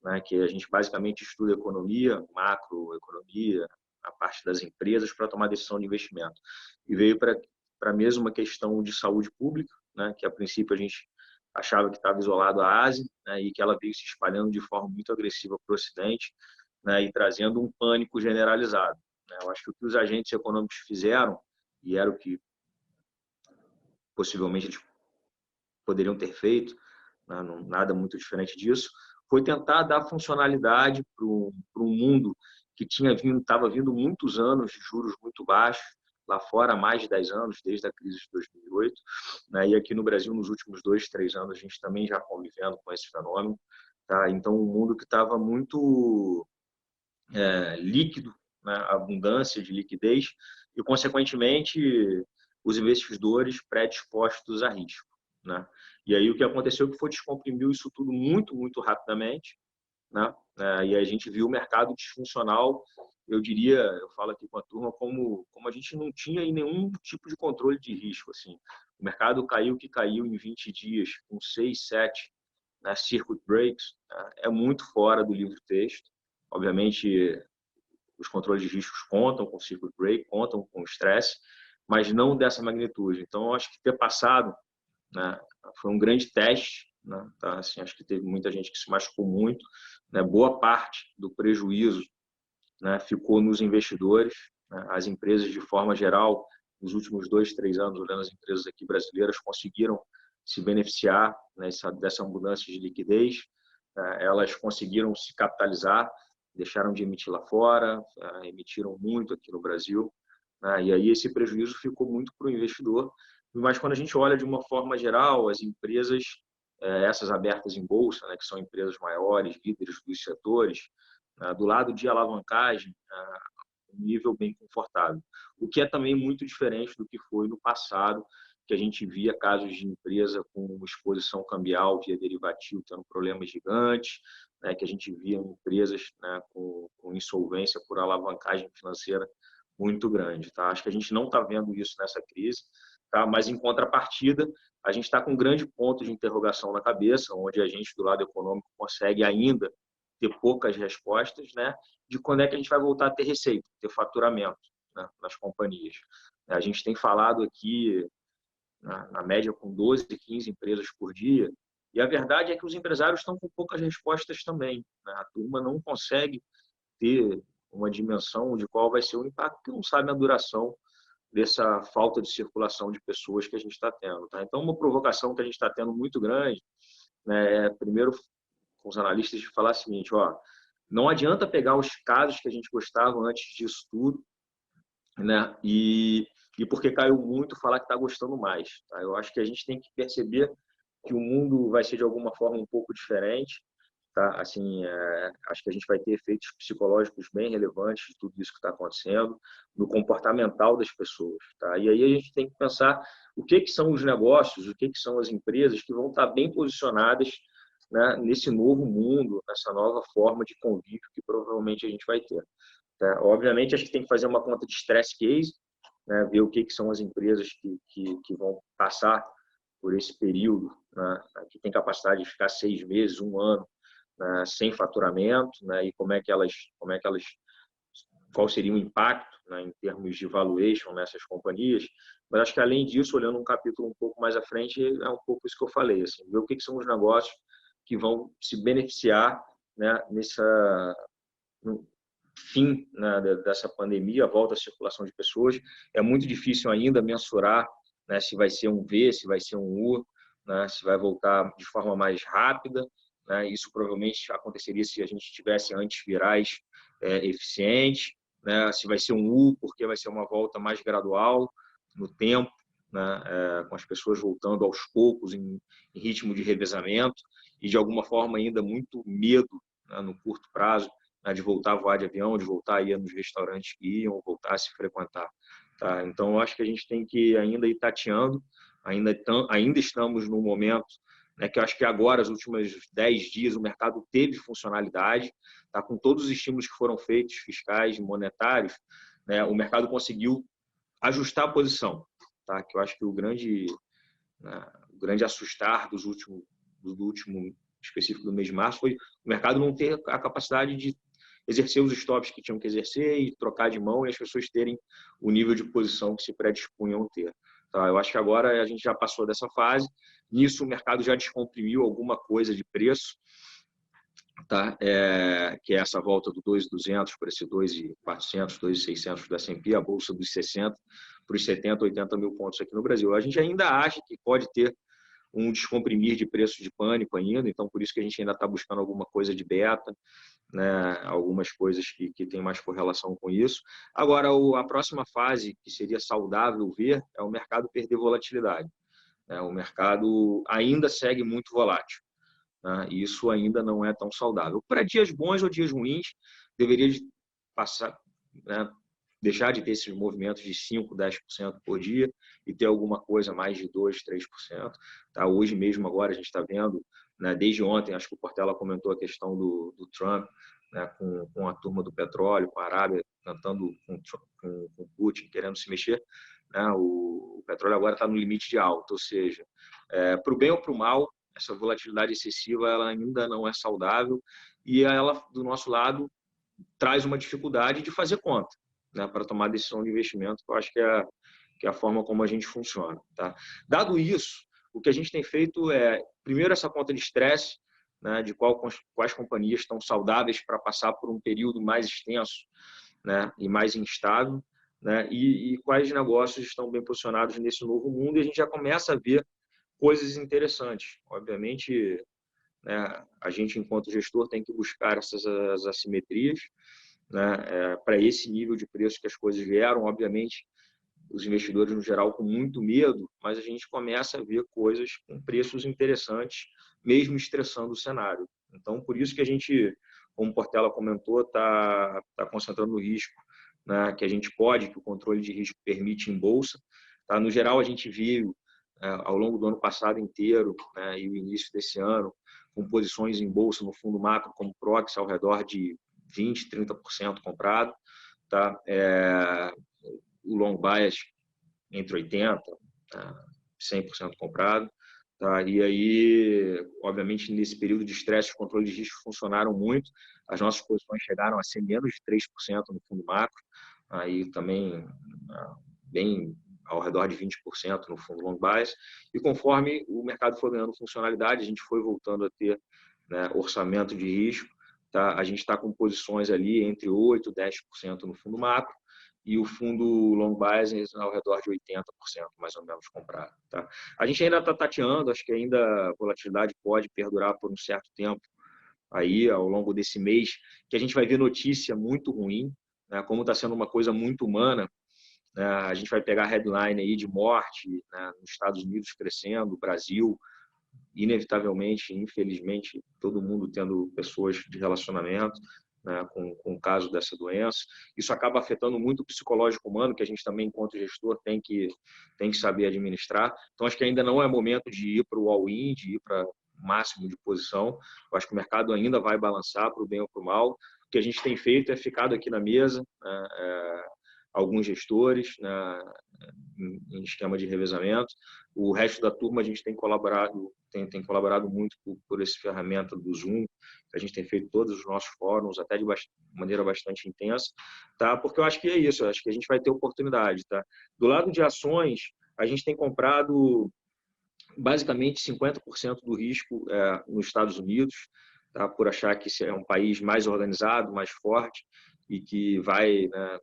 né, que a gente basicamente estuda economia, macroeconomia, a parte das empresas para tomar decisão de investimento. E veio para a mesma questão de saúde pública, né, que a princípio a gente achava que estava isolado à Ásia, né, e que ela veio se espalhando de forma muito agressiva para o Ocidente, né, e trazendo um pânico generalizado. Né. Eu acho que o que os agentes econômicos fizeram, e era o que possivelmente eles poderiam ter feito, né, nada muito diferente disso, foi tentar dar funcionalidade para um mundo que estava vindo muitos anos de juros muito baixos, lá fora há mais de 10 anos, desde a crise de 2008, né? E aqui no Brasil, nos últimos 2, 3 anos, a gente também já convivendo com esse fenômeno. Tá? Então, um mundo que estava muito líquido, né, a abundância de liquidez e, consequentemente, os investidores predispostos a risco, né? E aí o que aconteceu é que foi descomprimiu isso tudo muito, muito rapidamente, né? E a gente viu o mercado disfuncional, eu diria, eu falo aqui com a turma, como a gente não tinha nenhum tipo de controle de risco, assim. O mercado caiu que caiu em 20 dias, com 6, 7, né, circuit breaks, né? É muito fora do livro-texto. Obviamente, os controles de riscos contam com circuit break, contam com estresse, mas não dessa magnitude. Então, eu acho que ter passado, né, foi um grande teste, né, tá? Assim, acho que teve muita gente que se machucou muito, né? Boa parte do prejuízo, né, ficou nos investidores, né? As empresas, de forma geral, nos últimos 2, 3 anos, olhando as empresas aqui brasileiras, conseguiram se beneficiar, né, dessa mudança de liquidez. Elas conseguiram se capitalizar, deixaram de emitir lá fora, emitiram muito aqui no Brasil, né? E aí esse prejuízo ficou muito para o investidor. Mas quando a gente olha de uma forma geral, as empresas, essas abertas em bolsa, né, que são empresas maiores, líderes dos setores, do lado de alavancagem, um nível bem confortável. O que é também muito diferente do que foi no passado, que a gente via casos de empresa com exposição cambial via derivativo tendo problemas gigantes, né, que a gente via empresas, né, com insolvência por alavancagem financeira muito grande. Tá? Acho que a gente não está vendo isso nessa crise, tá? Mas, em contrapartida, a gente está com um grande ponto de interrogação na cabeça, onde a gente, do lado econômico, consegue ainda ter poucas respostas, né, de quando é que a gente vai voltar a ter receita, ter faturamento, né, nas companhias. A gente tem falado aqui, na média, com 12, 15 empresas por dia, e a verdade é que os empresários estão com poucas respostas também, né? A turma não consegue ter uma dimensão de qual vai ser o impacto, porque não sabe a duração dessa falta de circulação de pessoas que a gente está tendo. Tá? Então, uma provocação que a gente está tendo muito grande, né, é, primeiro, com os analistas, de falar o seguinte: não adianta pegar os casos que a gente gostava antes disso tudo, né, e porque caiu muito, falar que está gostando mais. Tá? Eu acho que a gente tem que perceber que o mundo vai ser, de alguma forma, um pouco diferente. Tá? Assim, acho que a gente vai ter efeitos psicológicos bem relevantes de tudo isso que está acontecendo, no comportamental das pessoas. Tá? E aí a gente tem que pensar o que são os negócios, o que são as empresas que vão estar bem posicionadas, né, nesse novo mundo, nessa nova forma de convívio que provavelmente a gente vai ter. Tá? Obviamente, acho que tem que fazer uma conta de stress case, né, ver o que são as empresas que vão passar por esse período, né, que tem capacidade de ficar 6 meses, 1 ano, né, sem faturamento, né, e qual seria o impacto, né, em termos de valuation nessas companhias. Mas acho que, além disso, olhando um capítulo um pouco mais à frente, é um pouco isso que eu falei, assim, ver o que são os negócios que vão se beneficiar, né, no fim, né, dessa pandemia, a volta à circulação de pessoas. É muito difícil ainda mensurar, né, se vai ser um V, se vai ser um U, né, se vai voltar de forma mais rápida, né? Isso provavelmente aconteceria se a gente tivesse antivirais eficientes, né? Se vai ser um U, porque vai ser uma volta mais gradual no tempo, né? Com as pessoas voltando aos poucos em ritmo de revezamento e, de alguma forma, ainda muito medo, né, no curto prazo, né, de voltar a voar de avião, de voltar a ir nos restaurantes que iam, voltar a se frequentar. Tá? Então, eu acho que a gente tem que ainda ir tateando, ainda estamos no momento, né, que eu acho que agora, os últimos 10 dias, o mercado teve funcionalidade, tá? Com todos os estímulos que foram feitos, fiscais e monetários, né, o mercado conseguiu ajustar a posição. Tá? Que eu acho que o grande assustar do último específico do mês de março foi o mercado não ter a capacidade de exercer os stops que tinham que exercer e trocar de mão, e as pessoas terem o nível de posição que se predispunham a ter. Tá? Eu acho que agora a gente já passou dessa fase. Nisso, o mercado já descomprimiu alguma coisa de preço, tá? Que é essa volta do 2.200 para esse 2.400, 2.600 do S&P, a bolsa dos 60 para os 70, 80 mil pontos aqui no Brasil. A gente ainda acha que pode ter um descomprimir de preço de pânico ainda, então por isso que a gente ainda está buscando alguma coisa de beta, né, algumas coisas que tem mais correlação com isso. Agora, a próxima fase que seria saudável ver é o mercado perder volatilidade. Né? O mercado ainda segue muito volátil, né? E isso ainda não é tão saudável. Para dias bons ou dias ruins, deveria passar, né, deixar de ter esses movimentos de 5%, 10% por dia e ter alguma coisa mais de 2%, 3%. Tá? Hoje mesmo, agora, a gente está vendo, né, desde ontem, acho que o Portela comentou a questão do Trump, né, com a turma do petróleo, com a Arábia, tentando, com o Putin, querendo se mexer. Né, o petróleo agora está no limite de alta, ou seja, para o bem ou para o mal, essa volatilidade excessiva ela ainda não é saudável e ela, do nosso lado, traz uma dificuldade de fazer conta, né, para tomar decisão de investimento, que eu acho que é a forma como a gente funciona. Tá? Dado isso, o que a gente tem feito é, primeiro, essa conta de estresse, né, de quais companhias estão saudáveis para passar por um período mais extenso, né, e mais instável, né, e quais negócios estão bem posicionados nesse novo mundo, e a gente já começa a ver coisas interessantes. Obviamente, né, a gente, enquanto gestor, tem que buscar essas assimetrias, né, para esse nível de preço que as coisas vieram. Obviamente, os investidores, no geral, com muito medo, mas a gente começa a ver coisas com preços interessantes, mesmo estressando o cenário. Então, por isso que a gente, como o Portela comentou, está concentrando no risco, né, que a gente pode, que o controle de risco permite em bolsa. Tá? No geral, a gente viu, ao longo do ano passado inteiro, né, e o início desse ano, com posições em bolsa no fundo macro, como Proxy, ao redor de 20%, 30% comprado. Tá? O long bias entre 80%, 100% comprado. Tá? E aí, obviamente, nesse período de estresse, os controles de risco funcionaram muito. As nossas posições chegaram a ser menos de 3% no fundo macro. Aí também bem ao redor de 20% no fundo long bias. E conforme o mercado foi ganhando funcionalidade, a gente foi voltando a ter, né, orçamento de risco. Tá? A gente está com posições ali entre 8% e 10% no fundo macro e o fundo long bias ao redor de 80%, mais ou menos, comprado. Tá? A gente ainda está tateando, acho que ainda a volatilidade pode perdurar por um certo tempo aí ao longo desse mês, que a gente vai ver notícia muito ruim, né? Como está sendo uma coisa muito humana, né? A gente vai pegar headline aí de morte, né, nos Estados Unidos crescendo, Brasil, inevitavelmente, infelizmente, todo mundo tendo pessoas de relacionamento, né, com o caso dessa doença. Isso acaba afetando muito o psicológico humano, que a gente também, enquanto gestor, tem que saber administrar. Então, acho que ainda não é momento de ir para o all-in, de ir para o máximo de posição. Eu acho que o mercado ainda vai balançar para o bem ou para o mal. O que a gente tem feito é ficado aqui na mesa, né, alguns gestores, né, em esquema de revezamento. O resto da turma a gente tem colaborado muito por essa ferramenta do Zoom. A gente tem feito todos os nossos fóruns, até de maneira bastante intensa, tá? Porque eu acho que é isso, eu acho que a gente vai ter oportunidade. Tá? Do lado de ações, a gente tem comprado basicamente 50% do risco nos Estados Unidos, tá? Por achar que esse é um país mais organizado, mais forte e que vai, né,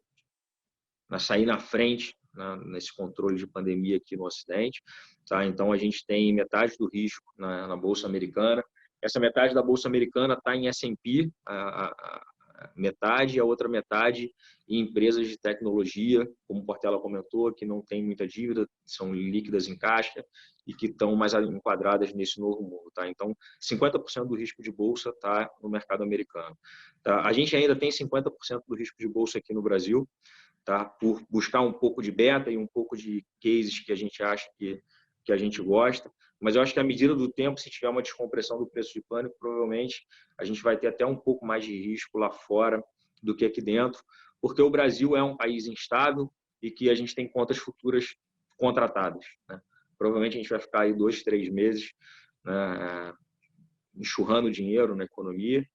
sair na frente, né, nesse controle de pandemia aqui no Ocidente. Tá? Então, a gente tem metade do risco na Bolsa Americana. Essa metade da Bolsa Americana está em S&P, a metade, e a outra metade em empresas de tecnologia, como o Portela comentou, que não tem muita dívida, são líquidas em caixa e que estão mais enquadradas nesse novo mundo. Tá? Então, 50% do risco de bolsa está no mercado americano. Tá? A gente ainda tem 50% do risco de bolsa aqui no Brasil, tá? Por buscar um pouco de beta e um pouco de cases que a gente acha que a gente gosta. Mas eu acho que à medida do tempo, se tiver uma descompressão do preço de pânico, provavelmente a gente vai ter até um pouco mais de risco lá fora do que aqui dentro, porque o Brasil é um país instável e que a gente tem contas futuras contratadas. Né? Provavelmente a gente vai ficar aí 2, 3 meses, né, enxurrando dinheiro na economia,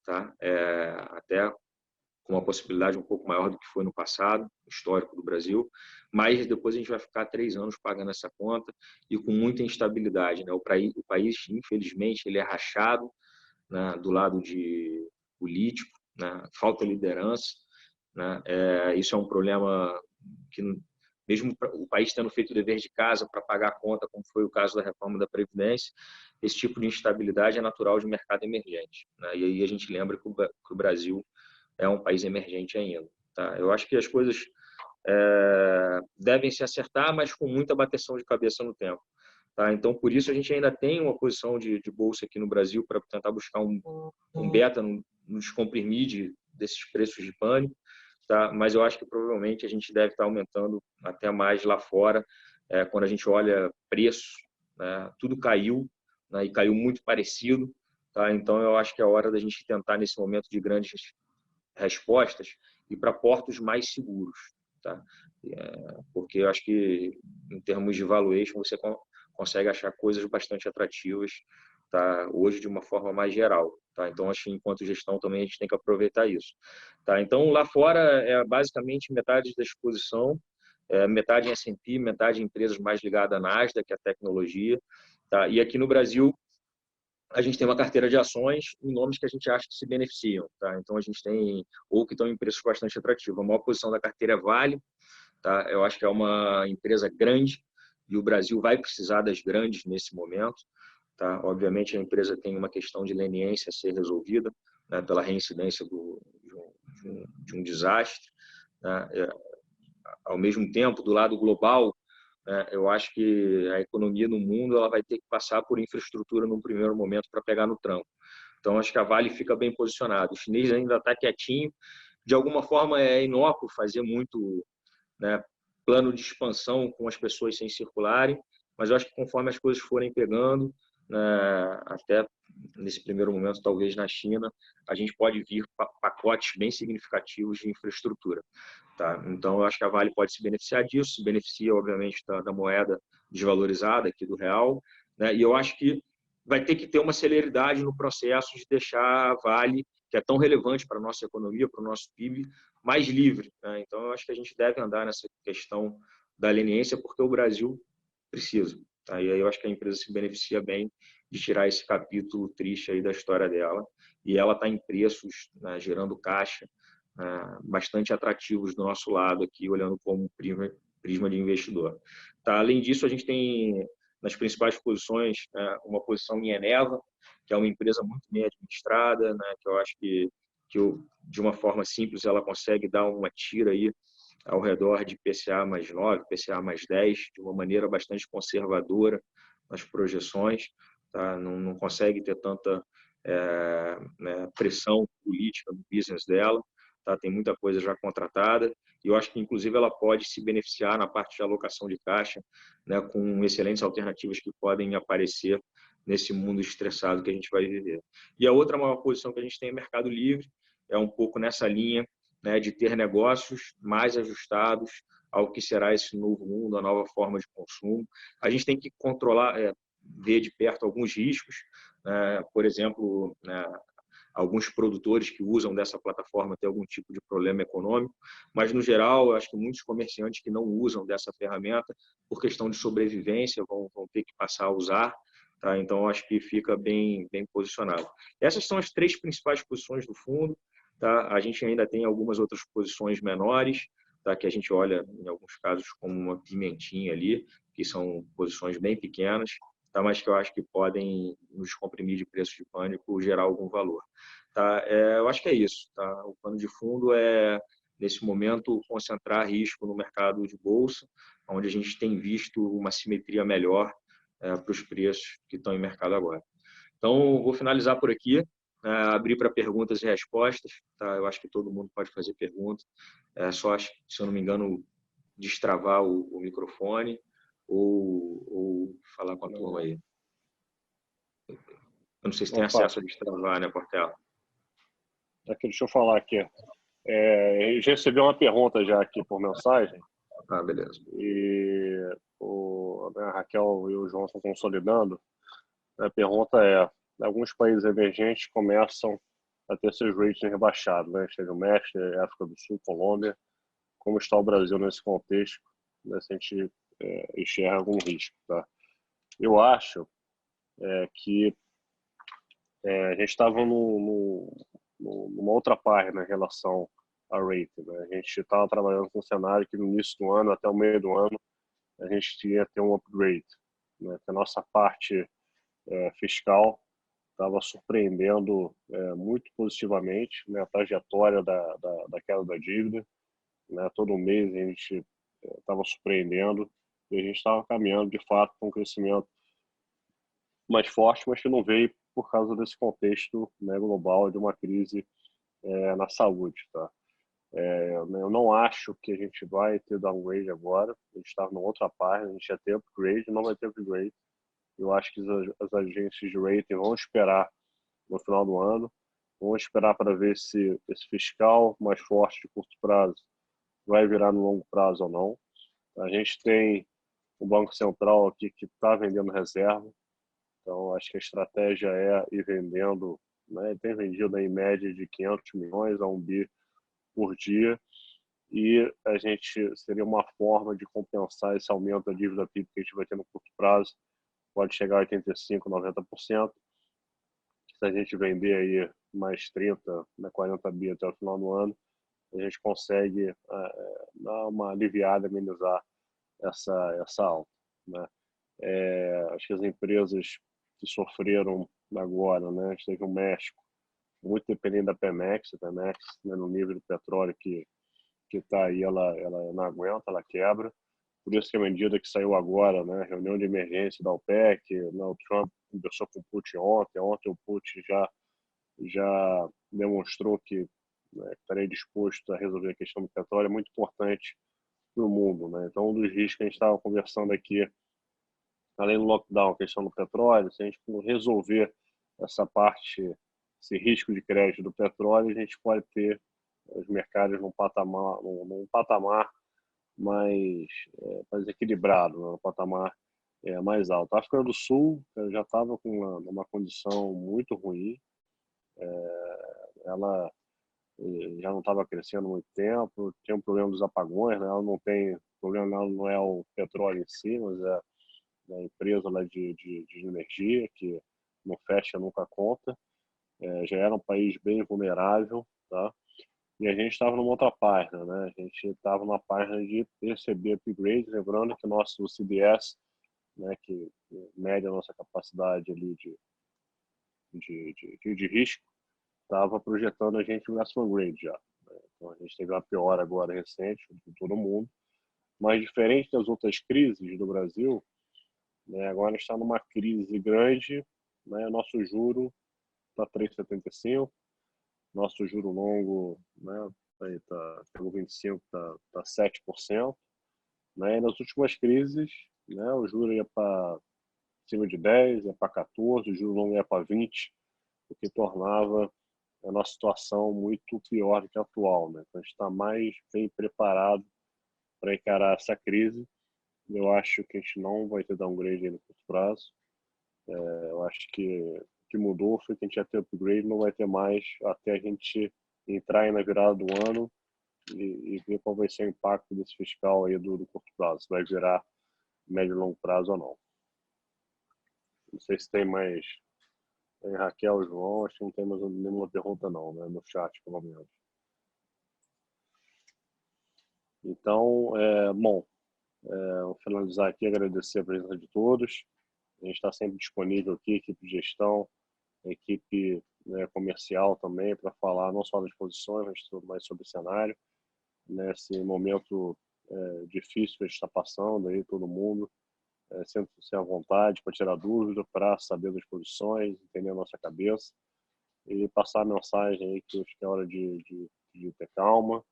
tá? Até com uma possibilidade um pouco maior do que foi no passado, histórico do Brasil, mas depois a gente vai ficar 3 anos pagando essa conta e com muita instabilidade. Né? O país, infelizmente, ele é rachado, né, do lado de político, né? Falta liderança. Né? Isso é um problema que, mesmo o país tendo feito o dever de casa para pagar a conta, como foi o caso da reforma da Previdência, esse tipo de instabilidade é natural de mercado emergente. Né? E aí a gente lembra que o Brasil é um país emergente ainda. Tá? Eu acho que as coisas devem se acertar, mas com muita bateção de cabeça no tempo. Tá? Então, por isso, a gente ainda tem uma posição de bolsa aqui no Brasil para tentar buscar um beta no descomprimir desses preços de pânico. tá? Mas eu acho que provavelmente a gente deve estar aumentando até mais lá fora, quando a gente olha preço, né? Tudo caiu, né? E caiu muito parecido, tá? Então eu acho que é hora da gente tentar nesse momento de grandes respostas e para portos mais seguros, tá? Porque eu acho que em termos de valuation você consegue achar coisas bastante atrativas, tá? Hoje de uma forma mais geral, tá? Então acho que enquanto gestão também a gente tem que aproveitar isso, tá? Então lá fora é basicamente metade da exposição, metade em S&P, metade em empresas mais ligadas à Nasdaq, que é a tecnologia, tá? E aqui no Brasil a gente tem uma carteira de ações em nomes que a gente acha que se beneficiam, tá? Então a gente tem ou que estão em preços bastante atrativos. A maior posição da carteira é Vale, tá? Eu acho que é uma empresa grande e o Brasil vai precisar das grandes nesse momento, tá? Obviamente a empresa tem uma questão de leniência a ser resolvida, né, pela reincidência de um desastre, né? Ao mesmo tempo, do lado global, eu acho que a economia no mundo ela vai ter que passar por infraestrutura num primeiro momento para pegar no tranco. Então, acho que a Vale fica bem posicionada. O chinês ainda está quietinho. De alguma forma, é inócuo fazer muito, né, plano de expansão com as pessoas sem circularem, mas eu acho que conforme as coisas forem pegando, né, até nesse primeiro momento, talvez na China, a gente pode vir pacotes bem significativos de infraestrutura. Tá? Então, eu acho que a Vale pode se beneficiar disso, se beneficia, obviamente, da moeda desvalorizada aqui do real, né? E eu acho que vai ter que ter uma celeridade no processo de deixar a Vale, que é tão relevante para a nossa economia, para o nosso PIB, mais livre, né? Então, eu acho que a gente deve andar nessa questão da leniência, porque o Brasil precisa. Tá? E aí eu acho que a empresa se beneficia bem de tirar esse capítulo triste aí da história dela. E ela está em preços, né, gerando caixa, bastante atrativos do nosso lado aqui, olhando como prisma de investidor. Tá? Além disso, a gente tem nas principais posições uma posição em Eneva, que é uma empresa muito bem administrada, né, que eu acho que de uma forma simples ela consegue dar uma tira aí ao redor de PCA mais 9, PCA mais 10, de uma maneira bastante conservadora nas projeções, tá? Não consegue ter tanta pressão política no business dela, tá? Tem muita coisa já contratada e eu acho que inclusive ela pode se beneficiar na parte de alocação de caixa, né, com excelentes alternativas que podem aparecer nesse mundo estressado que a gente vai viver. E a outra maior posição que a gente tem é Mercado Livre, é um pouco nessa linha, né, de ter negócios mais ajustados ao que será esse novo mundo, a nova forma de consumo. A gente tem que controlar, ver de perto alguns riscos, por exemplo, alguns produtores que usam dessa plataforma têm algum tipo de problema econômico, mas, no geral, eu acho que muitos comerciantes que não usam dessa ferramenta, por questão de sobrevivência, vão ter que passar a usar. Tá? Então, eu acho que fica bem posicionado. Essas são as 3 principais posições do fundo. Tá? A gente ainda tem algumas outras posições menores, tá? Que a gente olha, em alguns casos, como uma pimentinha ali, que são posições bem pequenas, tá? Mas que eu acho que podem nos comprimir de preço de pânico, gerar algum valor. Tá? Eu acho que é isso. Tá? O plano de fundo é, nesse momento, concentrar risco no mercado de bolsa, onde a gente tem visto uma simetria melhor para os preços que estão em mercado agora. Então, vou finalizar por aqui, abrir para perguntas e respostas. Tá? Eu acho que todo mundo pode fazer pergunta. Só, se eu não me engano, destravar o microfone ou falar com a turma aí. Eu não sei se tem acesso a destravar, né, Portela? Aqui, deixa eu falar aqui. Eu já recebi uma pergunta já aqui por mensagem. Ah, beleza. E a Raquel e o João estão consolidando. A pergunta é: alguns países emergentes começam a ter seus ratings rebaixados, né? Seja o México, África do Sul, Colômbia. Como está o Brasil nesse contexto? Né? Se a gente enxerga algum risco, tá? Eu acho que a gente estava numa outra página em relação a rating, né? A gente estava trabalhando com um cenário que no início do ano, até o meio do ano, a gente ia ter um upgrade, né? Que a nossa parte fiscal estava surpreendendo muito positivamente, né? A trajetória da queda da dívida, né? Todo mês a gente estava surpreendendo e a gente estava caminhando de fato com um crescimento mais forte, mas que não veio por causa desse contexto, né, global de uma crise na saúde, tá? Eu não acho que a gente vai ter downgrade agora. A gente estava numa outra página, a gente ia ter upgrade, não vai ter upgrade. Eu acho que as agências de rating vão esperar no final do ano, vão esperar para ver se esse fiscal mais forte de curto prazo vai virar no longo prazo ou não. A gente tem o Banco Central aqui que está vendendo reserva, então acho que a estratégia é ir vendendo, né? Tem vendido em média de 500 milhões a 1 bi por dia, e a gente seria uma forma de compensar esse aumento da dívida PIB que a gente vai ter no curto prazo, pode chegar a 85%, 90%. Se a gente vender aí mais 30, 40 bi até o final do ano, a gente consegue dar uma aliviada, amenizar essa alta, né? Acho que as empresas que sofreram agora, né? A gente teve o México, muito dependente da Pemex, a Pemex, né, no nível do petróleo que está aí, ela não aguenta, ela quebra. Por isso que a medida que saiu agora, né, reunião de emergência da OPEC, né, o Trump conversou com o Putin ontem o Putin já demonstrou que, né, estaria disposto a resolver a questão do petróleo, é muito importante para o mundo, né? Então, um dos riscos que a gente estava conversando aqui, além do lockdown, a questão do petróleo, se a gente resolver essa parte, esse risco de crédito do petróleo, a gente pode ter os mercados num patamar mais equilibrado, né? Um patamar mais alto. A África do Sul já estava com uma condição muito ruim, ela já não estava crescendo há muito tempo, tem um problema dos apagões, né? Ela não tem, o problema dela não é o petróleo em si, mas é a empresa lá de energia, que não fecha nunca a conta. Já era um país bem vulnerável, tá? E a gente estava numa outra página, né? A gente estava numa página de receber upgrade, lembrando que nosso CDS, né, que mede a nossa capacidade ali de risco, estava projetando a gente investment grade já, né? Então a gente teve uma piora agora recente de todo mundo, mas diferente das outras crises do Brasil, né, agora está numa crise grande, né? Nosso juro está 3,75, nosso juro longo, né, aí pelo 25 tá 7%, né? E nas últimas crises, né, o juro ia para cima de 10, ia para 14, o juro longo ia para 20, o que tornava a nossa situação muito pior do que a atual, né? Então a gente está mais bem preparado para encarar essa crise. Eu acho que a gente não vai ter downgrade aí no curto prazo. Eu acho que o que mudou foi que a gente já tem upgrade, não vai ter mais até a gente entrar aí na virada do ano e ver qual vai ser o impacto desse fiscal aí do curto prazo, se vai virar médio e longo prazo ou não. Não sei se tem mais. Tem Raquel, João, acho que não tem mais nenhuma pergunta não, né, no chat, pelo menos. Então, bom, vou finalizar aqui, agradecer a presença de todos. A gente está sempre disponível aqui, equipe de gestão, equipe, né, comercial também, para falar não só das posições, mas mais sobre o cenário. Nesse momento difícil que a gente está passando, aí todo mundo sempre à vontade para tirar dúvida, para saber das posições, entender a nossa cabeça e passar a mensagem aí que é hora de ter calma.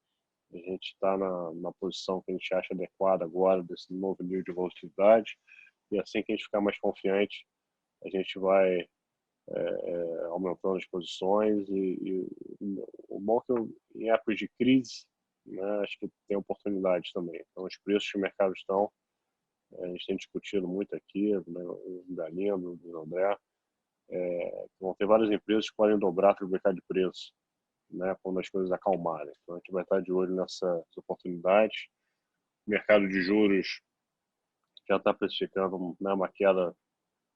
A gente está na posição que a gente acha adequada agora, desse novo nível de volatilidade, e assim que a gente ficar mais confiante, a gente vai aumentando as posições e o bom é que em épocas de crise, né, acho que tem oportunidades também. Então, os preços que o mercado estão, a gente tem discutido muito aqui, né, o Galindo, o André, vão ter várias empresas que podem dobrar o mercado de preço, né, quando as coisas acalmarem. Então, a gente vai estar de olho nessas oportunidades. O mercado de juros já está precificando, né, uma queda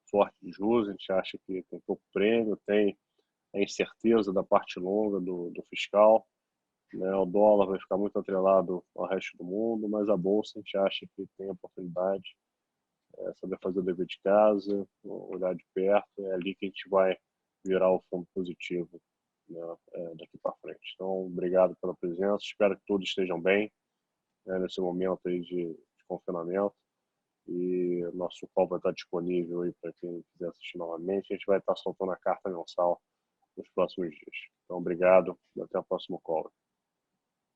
forte de juros, a gente acha que tem pouco prêmio, tem a incerteza da parte longa do fiscal, né, o dólar vai ficar muito atrelado ao resto do mundo, mas a bolsa a gente acha que tem oportunidade, saber fazer o dever de casa, olhar de perto, é ali que a gente vai virar o fundo positivo, né, daqui para frente. Então, obrigado pela presença, espero que todos estejam bem, né, nesse momento aí de confinamento, e nosso call vai estar disponível aí para quem quiser assistir novamente. A gente vai estar soltando a carta mensal nos próximos dias. Então, obrigado e até o próximo call.